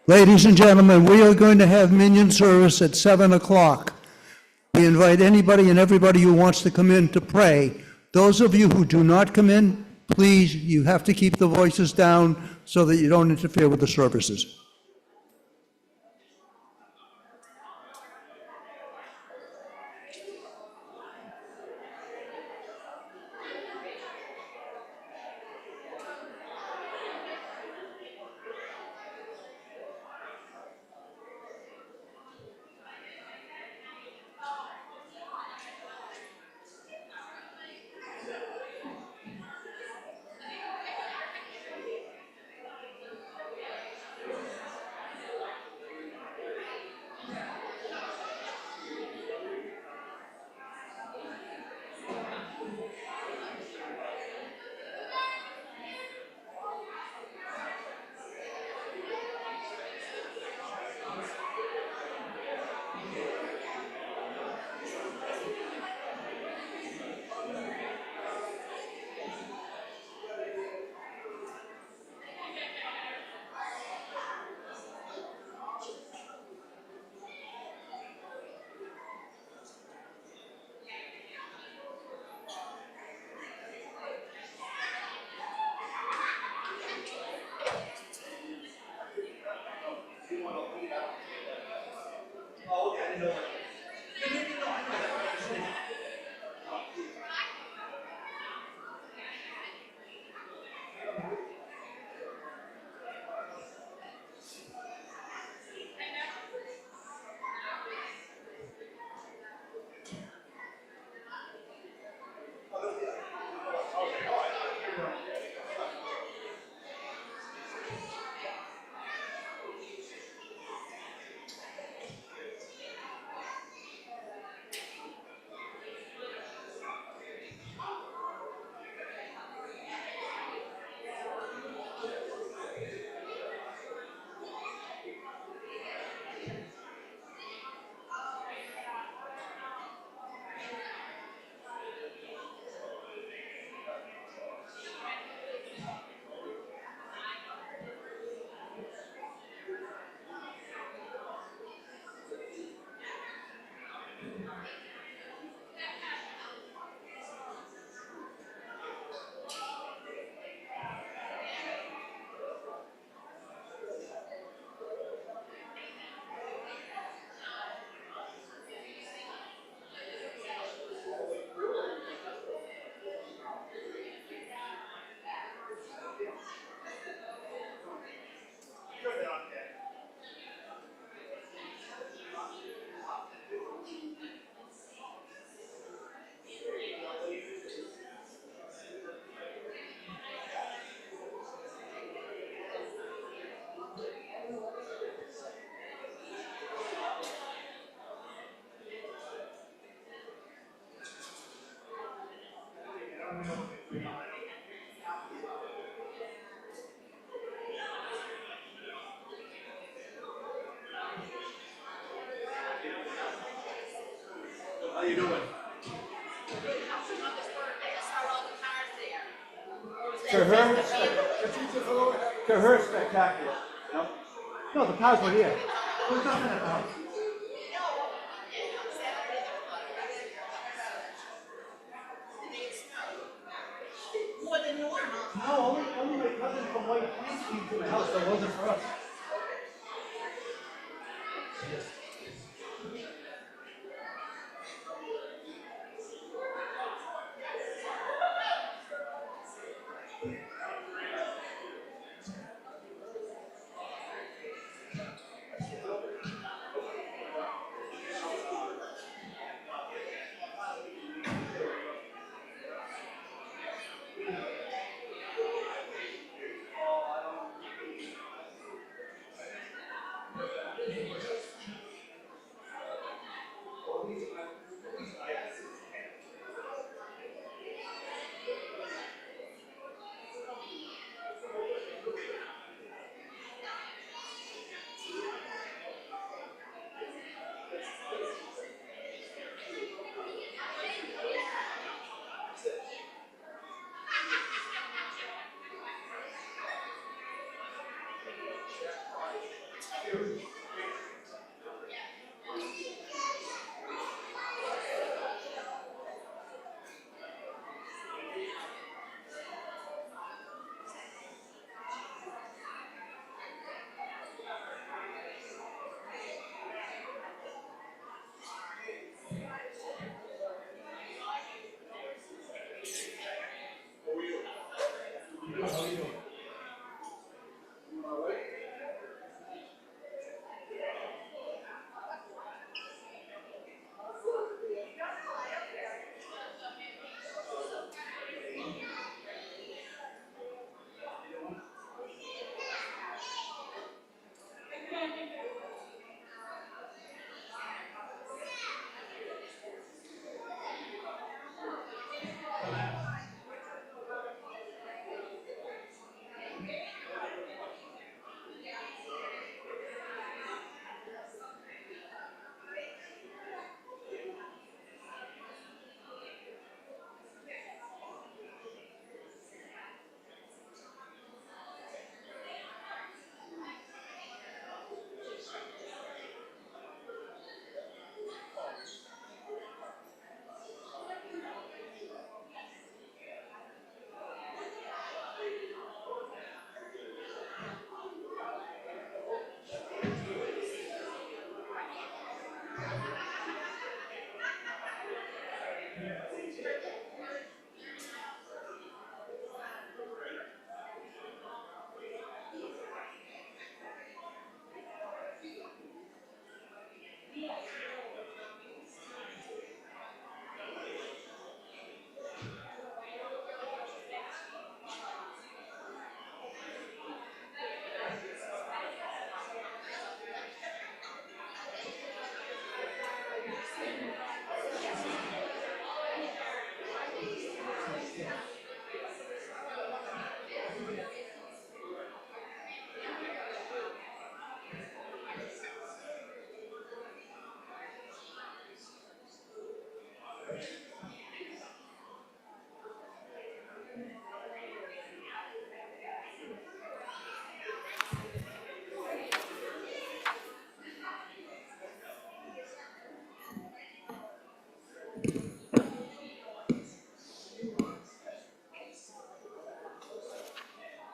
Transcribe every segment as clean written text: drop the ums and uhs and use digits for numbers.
Ladies and gentlemen, we are going to have minion service at 7 o'clock. We invite anybody and everybody who wants to come in to pray. Those of you who do not come in, please, you have to keep the voices down so that you don't interfere with the services. How you doing? To her, spectacular. No, no, the cars were here. There's nothing at the house. More than you want, huh? No, only my cousin from White Plains came to my house. That wasn't for us.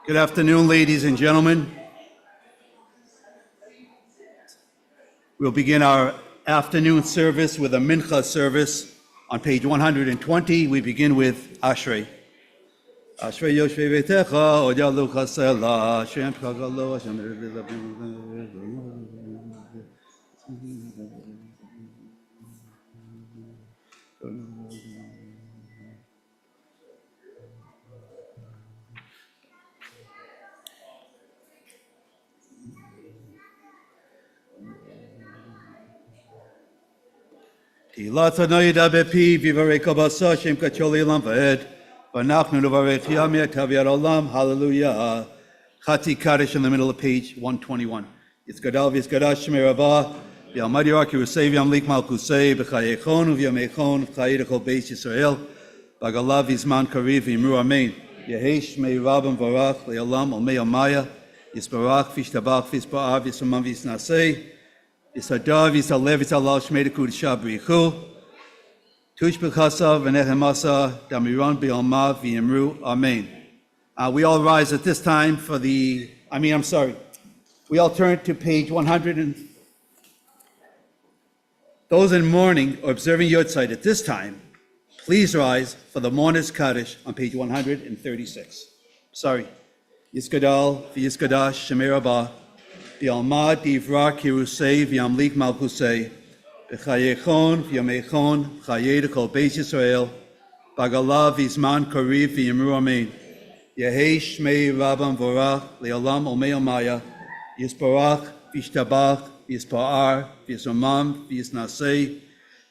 Good afternoon, ladies and gentlemen. We'll begin our afternoon service with a mincha service. On page 120, we begin with Ashrei. Ashrei Yoshvei Vetecha, Od Yalu Chasela, Shem Chagalo, Hashem Tilat Anoida Bepi, Vivareka Basa, Shem Kacholi Lamved, Vanachnu Novarech Yamia Taviar Olam, Hallelujah. Chati Kaddish in the middle of page 121. Yitzgadal Vizgadash Shemerabah, Yalmadi Arki Rusev Yam Lik Malkusei, B'chayechon Uv'yamechon, V'chayidachol Beis Yisrael, Bagalav Yizman Kariv Yimru Amen. Yehesh Mei Rabam Varach, Le'olam Olmei Amaya, Yisbarach, Vishtabach, Vizba'av, Yisramam Visnasei, Yisadav, Yisalev, Yisalal, Shmeideku, Shabrichu, Tush B'chasav, V'nehemasa, Damiran B'yalma, V'yimru, Amen. We all rise at this time for we all turn to page 100, and those in mourning or observing Yortzeit at this time, please rise for the mourner's Kaddish on page 136. Yiskadal, V'yiskadash, Shemer Abba, V'yalmad Divra Kirusei, V'yamlik Malchusei, V'chayechon, V'yamechon, V'chayei Kol Beis Yisrael, Bagala V'izman Kariv V'yimru Amen. Yehei Shmei Rabban Vorach, Le'olam Omei Omaya, Yisparach, V'yishtabach, V'yispa'ar, V'yisomam, V'yisnasei,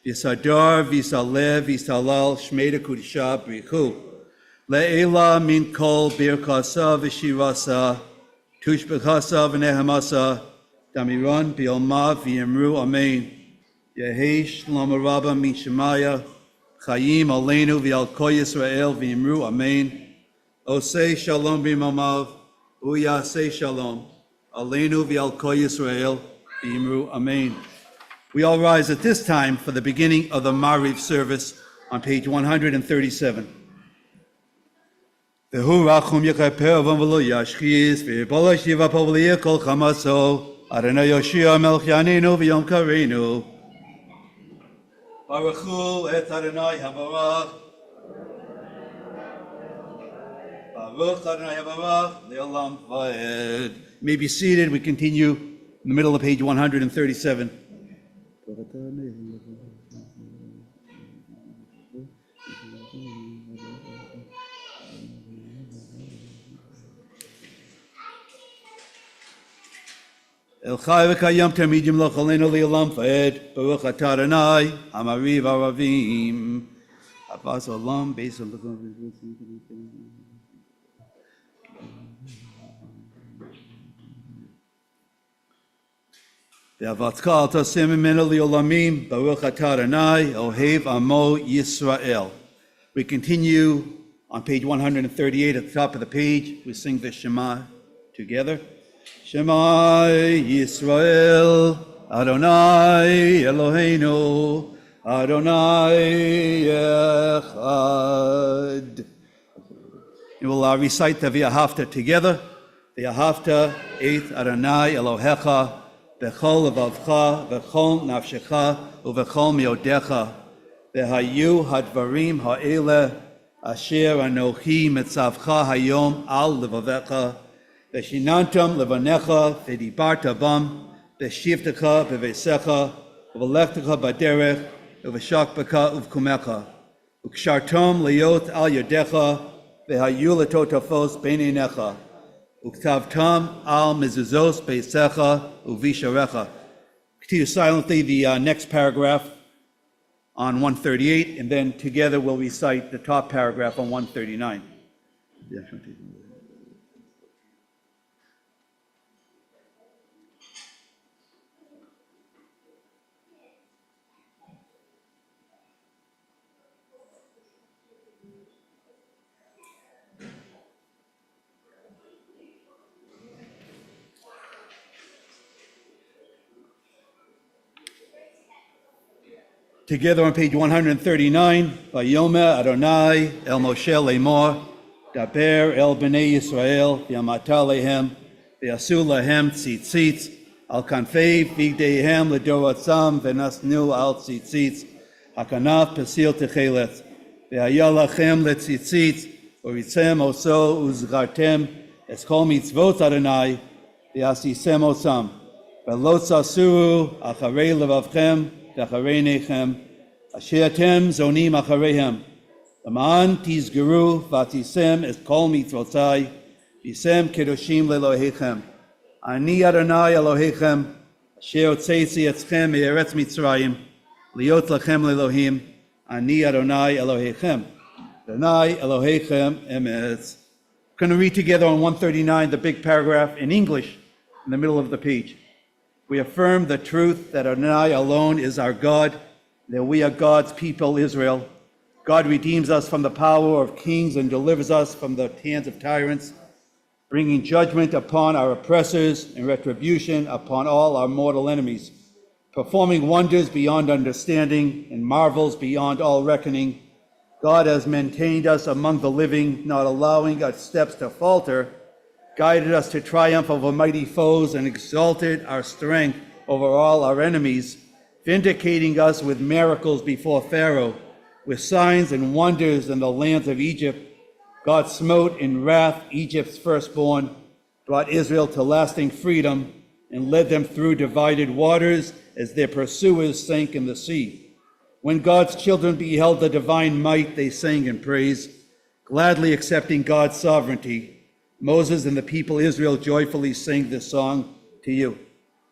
V'yisadar, V'yisaleh, V'yisalal, Shmei Kudisha, B'richu. Le'ela min kol birkasa v'shirasa, tushbechasa v'nehemasa, damiran bi'olma v'yimru amen. Yehi shlom rabba min shemaya, chayim aleinu v'al kol Yisrael v'yimru amen. Osei shalom b'imamav, uyasei shalom, aleinu v'al kol Yisrael v'yimru amen. We all rise at this time for the beginning of the Mariv service on page 137. Vehu rachum yechaper v'lo yashchis v'balash yivapol v'yekol chamaso Adonai Yoshia melech yanenu v'yom kareinu Baruchu et Adonai habarach Baruch Adonai habarach le'olam va'ed. You may be seated. We continue in the middle of page 137. El Chai v'kayam tamid yimloch aleinu le'olam va'ed. Baruch atah Adonai hamariv aravim. Avaz olam beis olam. Ve'avatzka al tasem imenu le'olamim. Baruch atah Adonai ohev amo Yisrael. We continue on page 138 at the top of the page. We sing the Shema together. Shema Yisrael, Adonai Eloheinu, Adonai Echad. We will recite the V'ahavta together. V'ahavta et Adonai Elohecha, B'chol levavcha, B'chol nafshecha, U'v'chol miodecha. V'hayu hadvarim ha'ele, Asher anochi mitzavcha hayom al levavecha. Veshinantam levanecha v'dibarta bam v'shivtecha b'veisecha v'lechtecha b'derech v'shakbeka uvkumecha ukshartom leyot al yadecha v'hayu letotafos b'neinecha uktavtam al mezuzos b'eisecha uvisharecha. Continue silently the next paragraph on 138, and then together we'll recite the top paragraph on 139. Together on page 139, Vayomer Adonai El Moshe Lemor, Daber El Bnei Yisrael, V'yamata Lehem, V'yasu Lehem Tzitzitz, Al Kanfei Vigdeihem L'Dorotzam, V'nasnu Al Tzitzitz, Hakanaf Pesil Techelet, V'haya Lachem L'Tzitzitz, Uritzem Oso Uzgartem, Eskol Mitzvot Adonai, V'yasisem Osam, V'lo Tzasuru Acharei Levavchem, Nechem, Asher Tem Zonim Acharehem, Laman Tizgeru Vatisem Es Kol Mitzvotai, Visem Kedoshim Lelohechem, Ani Adonai Elohechem, Asher Otzeitzi Etzchem Me'eretz Mitzrayim, Liot Lachem Lelohim, Ani Adonai Elohechem, Adonai Elohechem Emetz. We're going to read together on 139, the big paragraph in English, in the middle of the page. We affirm the truth that Adonai alone is our God, that we are God's people, Israel. God redeems us from the power of kings and delivers us from the hands of tyrants, bringing judgment upon our oppressors and retribution upon all our mortal enemies, performing wonders beyond understanding and marvels beyond all reckoning. God has maintained us among the living, not allowing our steps to falter, guided us to triumph over mighty foes, and exalted our strength over all our enemies, vindicating us with miracles before Pharaoh, with signs and wonders in the lands of Egypt, God smote in wrath Egypt's firstborn, brought Israel to lasting freedom, and led them through divided waters as their pursuers sank in the sea. When God's children beheld the divine might, they sang in praise, gladly accepting God's sovereignty. Moses and the people Israel joyfully sing this song to you.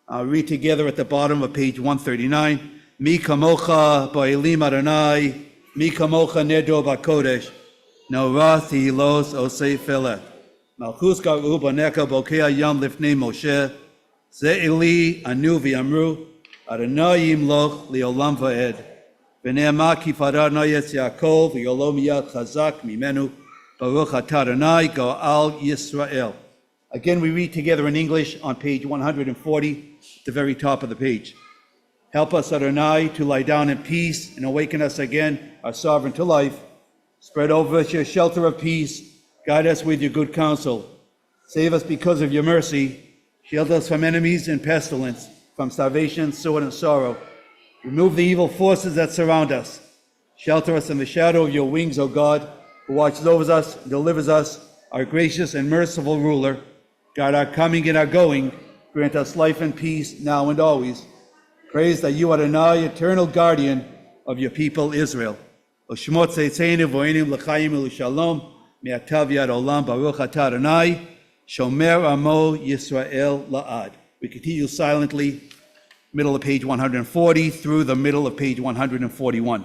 I'll read together at the bottom of page 139. Mi kamocha ba'elim Adonai, mi kamocha nedo ba'kodesh, no wrath hilos osei felet. Malchus garu boneka bokea yam lifnei Moshe, ze eli anu v'yamru, Adonai yimloch leolam va'ed. V'ne'ema ki farad noyetz Yaakov, v'yolom yad chazak mimenu, Baruch atah Adonai go'al Yisrael. Again, we read together in English on page 140, at the very top of the page. Help us, Adonai, to lie down in peace and awaken us again, our sovereign to life. Spread over us your shelter of peace. Guide us with your good counsel. Save us because of your mercy. Shield us from enemies and pestilence, from starvation, sword, and sorrow. Remove the evil forces that surround us. Shelter us in the shadow of your wings, O God, who watches over us and delivers us, our gracious and merciful ruler. Guide our coming and our going. Grant us life and peace now and always. Praise that you are Adonai, eternal guardian of your people Israel. Oshmot tzeitzenu v'oinim l'chaim u'shalom me'atav yad olam baruch atah Adonai shomer amo Yisrael la'ad. We continue silently, middle of page 140 through the middle of page 141.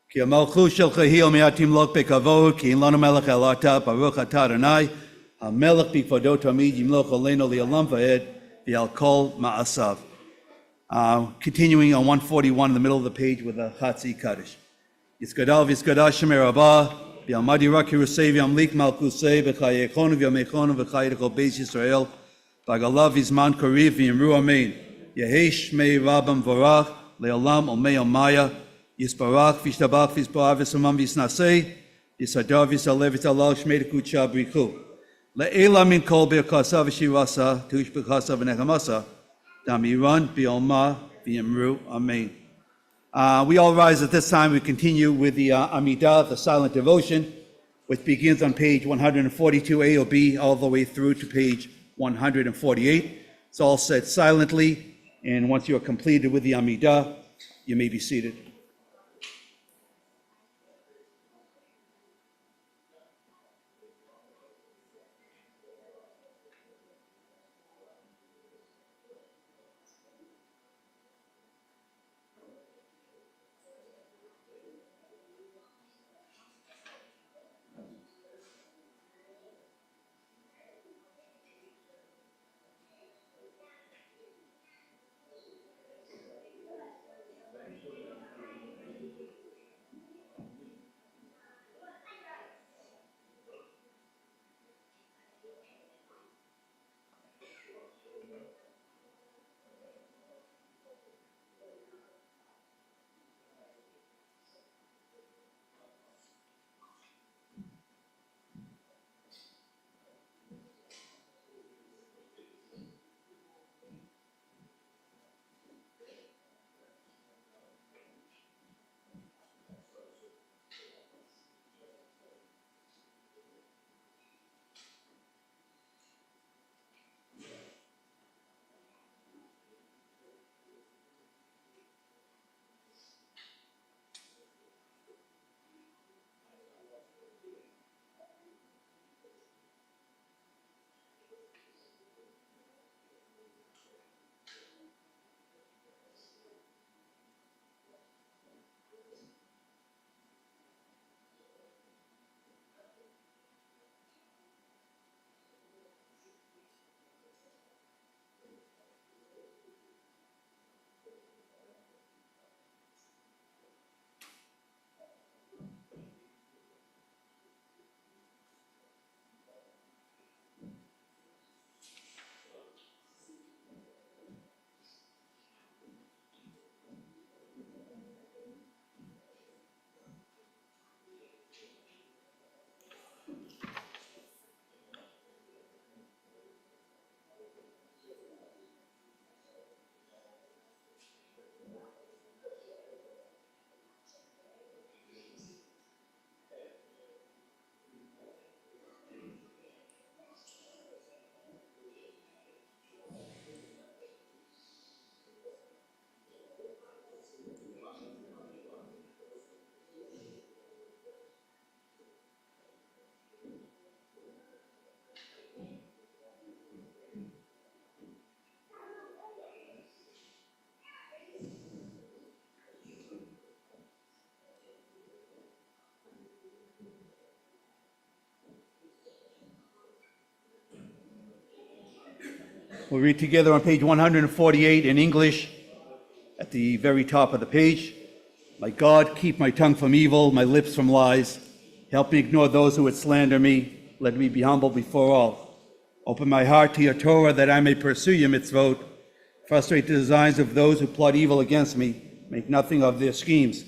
Ki amalchus shelcha hi me'atim lok bekavod, ki in lanu melech el atah, baruch atah Adonai, ha-melech b'kvodo tamid yimloch aleinu li'olam va'ed, v'al kol ma'asav. Continuing on 141 in the middle of the page with a Chatzi Kaddish. Yiskadal v'yiskadash shemer rabah, v'yamadi rak hirusei v'yamlik malchusei, v'chayechonu v'yamechonu v'chayechol beis Yisrael, v'agalav v'zman koriv v'yimru amen. Yehesh shmei rabam vorach, le'olam omei omaya, Yisbarach v'ishtabach v'yisbarach v'samam v'yisnasei, v'yisadar v'yisalev v'yisalal shmei d'kutsha brichu. Le'ela min kol birkasa v'shirasa, tush birkasa v'nechamasa, damiran b'yolma v'yimru amen. We all rise at this time. We continue with the Amidah, the silent devotion, which begins on page 142 A or B all the way through to page 148. It's all said silently, and once you are completed with the Amidah, you may be seated. We'll read together on page 148 in English at the very top of the page. My God, keep my tongue from evil, my lips from lies. Help me ignore those who would slander me. Let me be humble before all. Open my heart to your Torah that I may pursue your mitzvot. Frustrate the designs of those who plot evil against me. Make nothing of their schemes.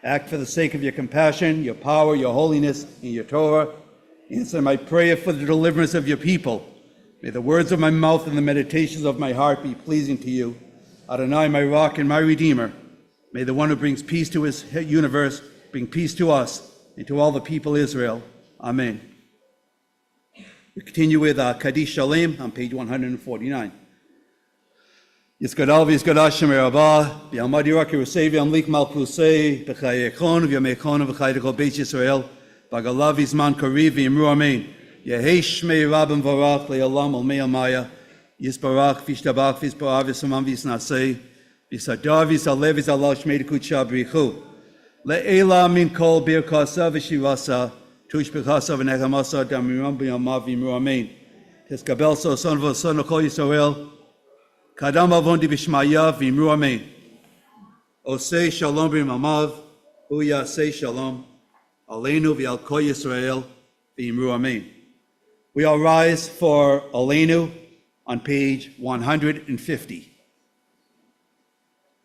Act for the sake of your compassion, your power, your holiness, and your Torah. Answer my prayer for the deliverance of your people. May the words of my mouth and the meditations of my heart be pleasing to you. Adonai, my rock and my redeemer. May the one who brings peace to his universe bring peace to us and to all the people of Israel. Amen. We continue with Kaddish Shalom on page 149. Yizgadal v'yizgadal Shemer Abba, b'yamad yirak Yerusei v'yamlik malchusei, b'chayechon v'yamechon v'chayechol Beit Yisrael, b'agalav v'zman kariv v'yimru amen. Yehesh shmei rabim v'rach le'olam ol mei amaya, yisbarach v'yishtabach v'yisbarach v'yisamam v'yisnasei, v'yisadar v'yisaleh v'yizalal shmei d'kutsha b'richu. Le'ela min kol birkasa v'shivasa, tush b'chasa v'nechamasa, damiram b'yamav v'yimru amen. Teskabel so son v'son l'kol Yisrael, Kadam avondi b'shmaya v'imru amen. Osei shalom b'imamav, hu yasei shalom, aleinu v'al kol Yisrael v'imru amen. We all rise for aleinu on page 150.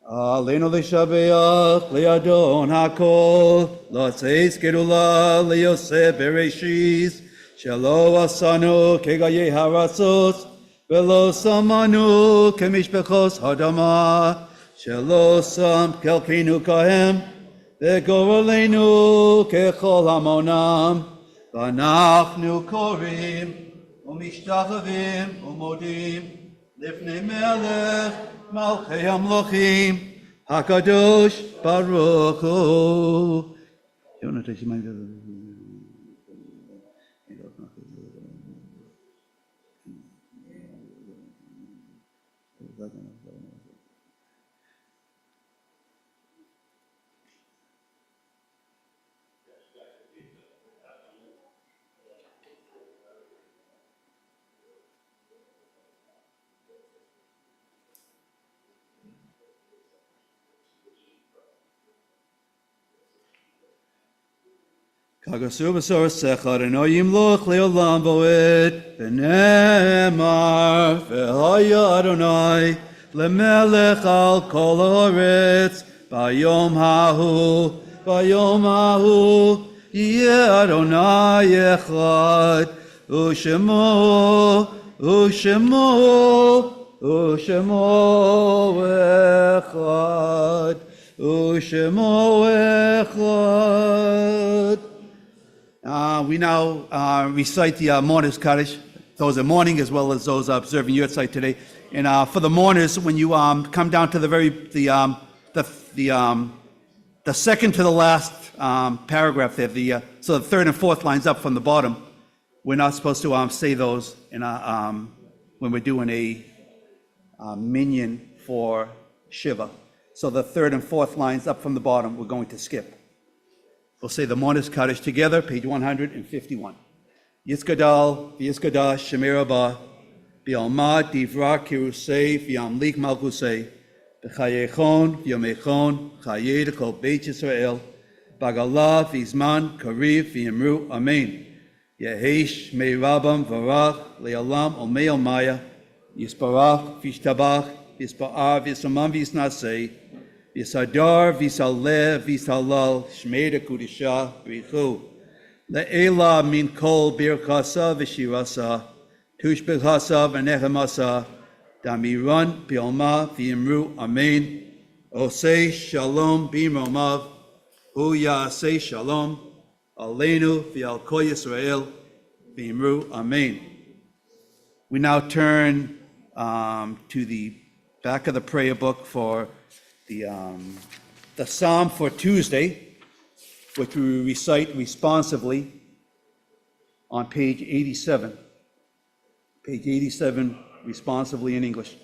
Aleinu l'shabeach le'adon hakol, l'atzeis gerula le'yosef bereshis, shelo asanu kegayei haratzot, Velo samanu kemishpechos hadama, shelo sam kelkenu kahem, vegorolenu kechol hamonam, v'anachnu korim, umishtachavim, umodim, lifnei melech, malchei hamlochim, hakadosh baruch hu. Kagasur b'sor sechar enoyim loch le'olam bo'ed v'nemar v'haya Adonai le'melech al kol haaretz b'yom hahu yeh Adonai echad u'shemo echad. We now recite the mourners Kaddish, those are mourning as well as those observing Yahrzeit today. And for the mourners, when you come down to the second to the last paragraph there, so the third and fourth lines up from the bottom, we're not supposed to say those when we're doing a minyan for Shiva. So the third and fourth lines up from the bottom, we're going to skip. We'll say the mourners Kaddish together, page 151. Yizgadal v'yizgadal Shemer Abba, b'almad divra kirusei v'yamlik malchusei, b'chayechon v'yamechon chayei d'kol Beit Yisrael, b'agalav v'zman kariv v'yimru amen. Yehesh mei rabam v'rach le'olam ol mei almaya, yisbarach v'yishtabach v'yisba'ar v'yisamam v'yisnasei, Yisadar v'yisaleh v'yisalal shmei d'kudisha b'richu. Le'ela min kol birkasa v'shirasa, tush b'chasa v'nechamasa, damiran b'yoma v'yimru amen. Osei shalom b'imromav, hu yasei shalom, aleinu v'al kol Yisrael v'yimru amen. We now turn to the back of the prayer book for the Psalm for Tuesday, which we recite responsively on page 87. Page 87, responsively in English.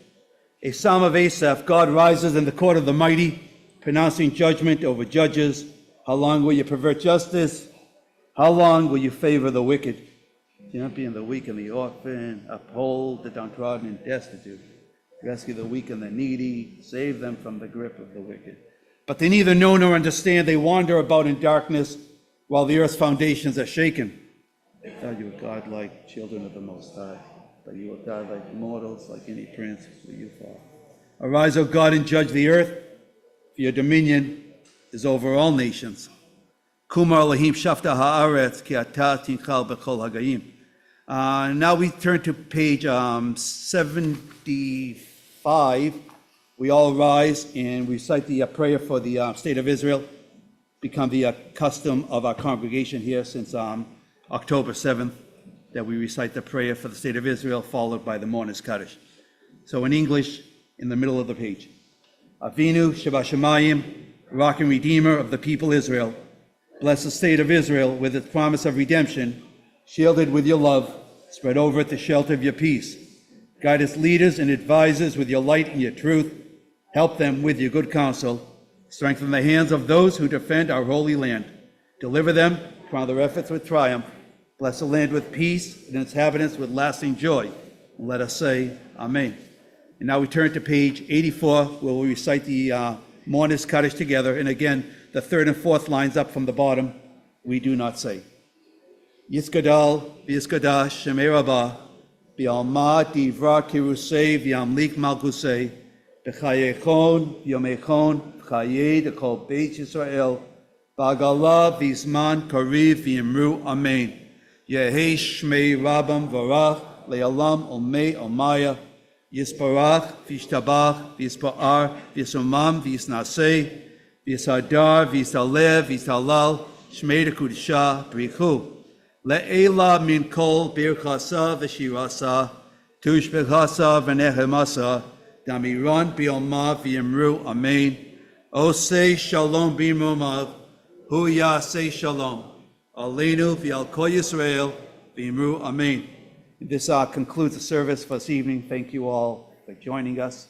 A Psalm of Asaph. God rises in the court of the mighty, pronouncing judgment over judges. How long will you pervert justice? How long will you favor the wicked? champion the weak and the orphan, uphold the downtrodden and destitute, rescue the weak and the needy, save them from the grip of the wicked. But they neither know nor understand. They wander about in darkness while the earth's foundations are shaken. They thought you were God-like children of the Most High, but you will die like mortals, like any prince will you fall. Arise, O God, and judge the earth, for your dominion is over all nations. Kumar Elohim shafta haaretz ki ata tinchal b'chol hagayim. Now we turn to page 75. We all rise and recite the prayer for the state of Israel. Become the custom of our congregation here since October 7th, that we recite the prayer for the state of Israel, followed by the mourner's Kaddish. So in English, in the middle of the page. Avinu Shabashamayim, rock and redeemer of the people Israel, bless the state of Israel with its promise of redemption, shielded with your love, spread over it the shelter of your peace. Guide its leaders and advisors with your light and your truth. Help them with your good counsel. Strengthen the hands of those who defend our holy land. Deliver them, crown their efforts with triumph. Bless the land with peace and its inhabitants with lasting joy. And let us say, Amen. And now we turn to page 84, where we recite the mourner's Kaddish together. And again, the third and fourth lines up from the bottom, we do not say. Yiskadal, V'yiskadash, Shemei Rabbah, V'yalma Divra Kirusei, V'yamlik Malkusei, V'chayechon, V'yomechon, V'chayei, D'kol Beit Yisrael, V'agala, V'yizman, Kariv, V'yimru, Amen. Yehei Shmei Rabbam Varach, Le'alam, Omei, Omaya, Yisparach, V'yishtabach, V'yispa'ar, V'yisomam, V'yisnasei, V'yisadar, V'yisaleh, V'yisalal, Shmei D'Kudisha, B'richu. Le'ela min kol birchasa v'shirasa, tushbechasa v'nehemasa, damiran bi'olma v'yimru, Amen. O say shalom b'imrumav, hu yaseh shalom, aleinu v'al kol Yisrael, v'yimru, Amen. This concludes the service for this evening. Thank you all for joining us.